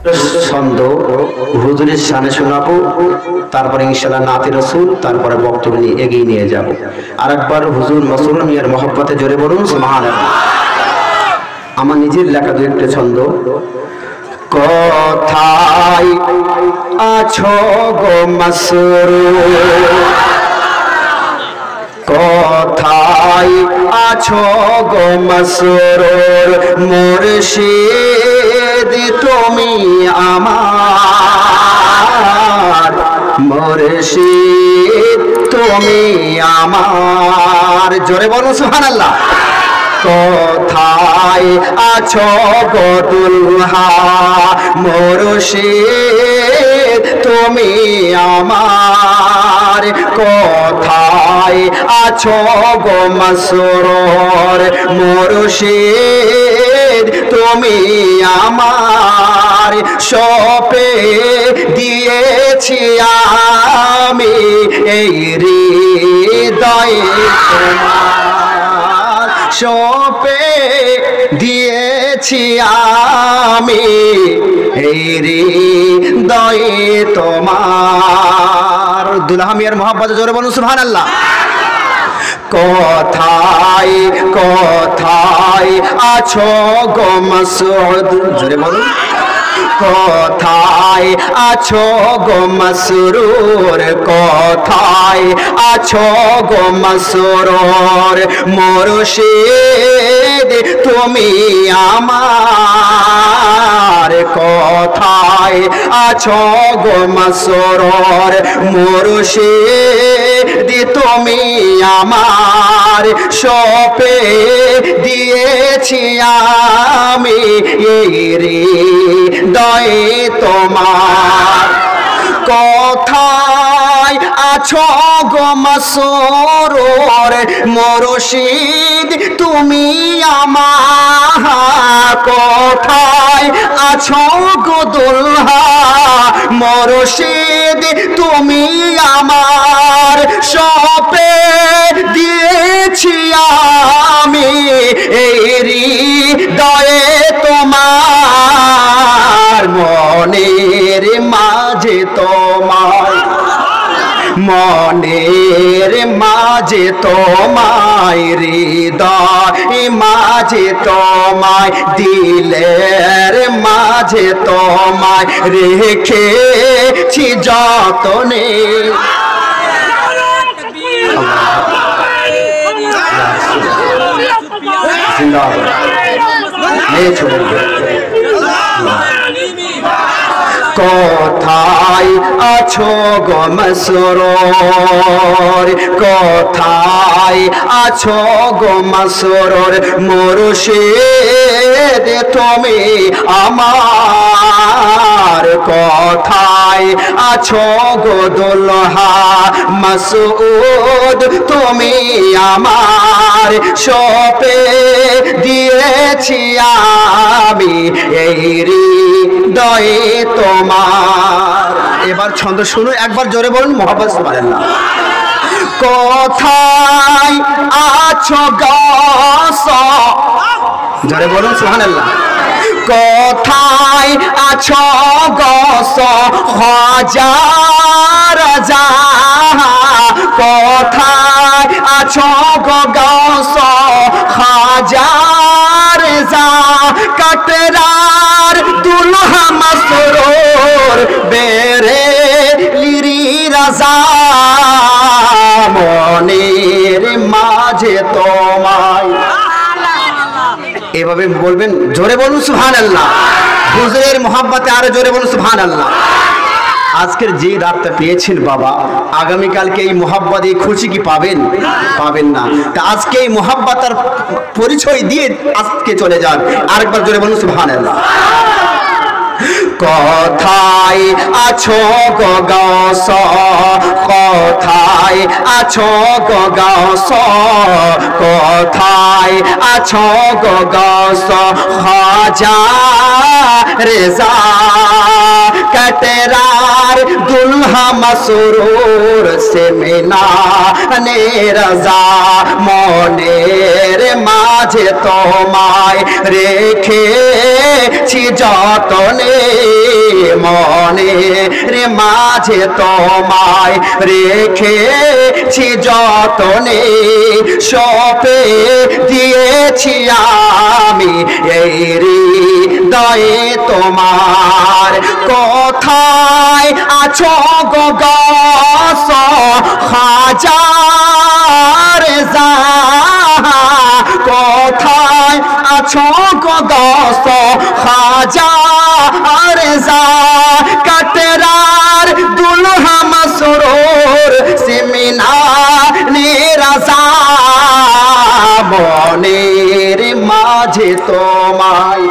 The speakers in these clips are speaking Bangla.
ছন্দ হুজুরের শানে শোনাবো, তারপরে ইনশাআল্লাহ নাতে রাসূল, তারপরে বক্তব্য নিয়ে এগিয়ে নিয়ে যাব। আরেকবার হুজুর মাসরুর মিয়ার মহব্বতে জোরে বলুন সুবহানাল্লাহ। আমার নিজের লেখা দুই একটা ছন্দ। কোথায় আছো গো মাসরুর, কোথায় আছো গো মাসরুর, মুর্শিদ তুমি আমার, মুর্শিদ তুমি আমার। জোরে বলো সুবহানাল্লাহ। কোথায় আছো গো দুলহা, মুর্শিদ তুমি আমার, কোথায় আছো গো মাসরুর, মুর্শিদ তুমি আমার। সপে দিয়েছি আমি এই হৃদয়ে তোমার, সপে দিয়েছি আমি এই হৃদয়ে তোমার। দুলহা মিয়ার মহব্বতে জোরে বলুন সুবহানাল্লাহ। কোথায় কোথায় আছো গো মাসউদ, জোরে বলুন। কোথায় আছো গো মাসরুর, কোথায় আছো গো মাসরুর, মুর্শিদ তুমি আমার। কোথায় আছো গো মাসরুর, মুর্শিদ তুমি আমার। সপে দিয়েছি আমি এই হৃদয়ে তোমার। কোথায় আছো গো মাসরুর, মুর্শিদ তুমি আমার। কোথায় আছো গো দুলহা, মুর্শিদ তুমি আমার। সপে দিয়েছি আমি এই হৃদয়ে তোমার, মনের মাঝে তোমায়, মনের মাঝে তোমায়, হৃদয় মাঝে তোমায়, দিলের মাঝে তোমায় রেখেছি যতনে। কোথায় আছো গো মাসরুর, কোথায় আছো গো মাসরুর, মুর্শিদ তুমি আমার। কোথায় আছো গো দুলহা, মাসউদ তুমি আমার। সপে দিয়েছি আমি এই হৃদয়ে তোমার। এবার ছন্দ শুনো, একবার জোরে বলুন মহব্বত সুবহানাল্লাহ। কোথায় আছো গো, জোরে বলুন সুবহানাল্লাহ। কোথায় আছো গো হাজার রাজা, কোথায় আছো গো গৌস হাজার রাজা, কাটরার দুলহা মাসরুর বেরে লিরি রাজা, মনের মাঝে তোমায়। এভাবে বলবেন, জোরে বলুন সুবহানাল্লাহ। হুজুরের মহব্বতে আরো জোরে বলুন সুবহানাল্লাহ। আজকের যে রাতটা পেয়েছেন বাবা, আগামীকালকে এই মহব্বত এই খুশি কি পাবেন? পাবেন না। তা আজকে এই মহব্বতার পরিচয় দিয়ে আজকে চলে যান। আরেকবার জোরে বলুন সুবহানাল্লাহ। কোথায় আছো গো গৌস, কোথায় আছো গো গৌস, কোথায় আছো গো গৌস হাজার রেজা, कटरार दुल्हा मसरूर से मिना ने रजा मनेर माझे तोमाय रेखे छि जतने মনের মাঝে তোমায় রেখেছি যতনে, সপে দিয়েছি আমি এই হৃদয়ে তোমার। কোথায় আছো গো গস হাজার জাহা, কোথায় আছো গো গস হাজার জাহা, কাটরার দুলহা মাসরুর সিমিনা নিরাজা, মনের মাঝে তোমায়।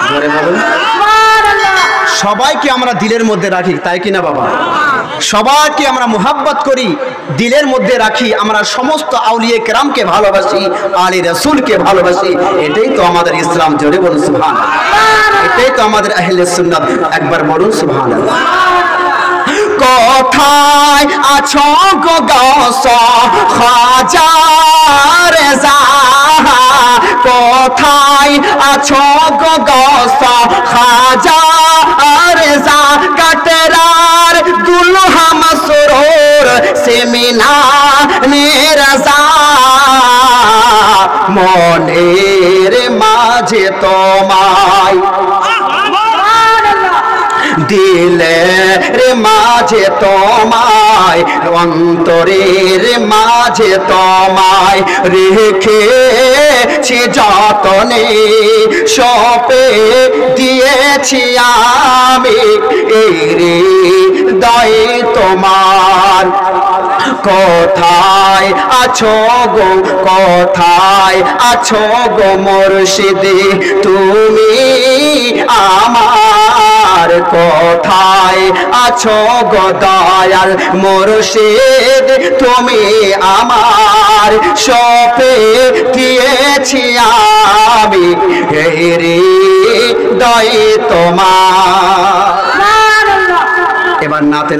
জোরে বলুন। সবাইকে আমরা দিলের মধ্যে রাখি, তাই কিনা বাবা? সবাইকে আমরা মুহাব্বত করি, দিলের মধ্যে রাখি। আমরা সমস্ত আউলিয়া কেরামকে ভালোবাসি, আলী রাসূলকে ভালোবাসি। এটাই তো আমাদের ইসলাম। জোরে বলুন সুবহানাল্লাহ। এটাই তো আমাদের আহলে সুন্নাত। একবার বলুন সুবহানাল্লাহ। কোথায় আছো গো গস হাজার জাহা, কোথায় আছো গো গস হাজার জাহা, কাটরার দুলহা মাসরুর সিমিনা নিরাজা, মনের মাঝে তোমায়, দিলের মাঝে তোমায়, অন্তরের মাঝে তোমায় রেখেছি যতনে, সপে দিয়েছি আমি এই হৃদয়ে তোমার। কোথায় আছো গো, কোথায় আছো গো মুর্শিদে তুমি আমার, কোথায় আছো গো দয়াল মুর্শিদ তুমি আমার, সপে দিয়েছি আমি এই হৃদয়ে তোমার। এবার নাতে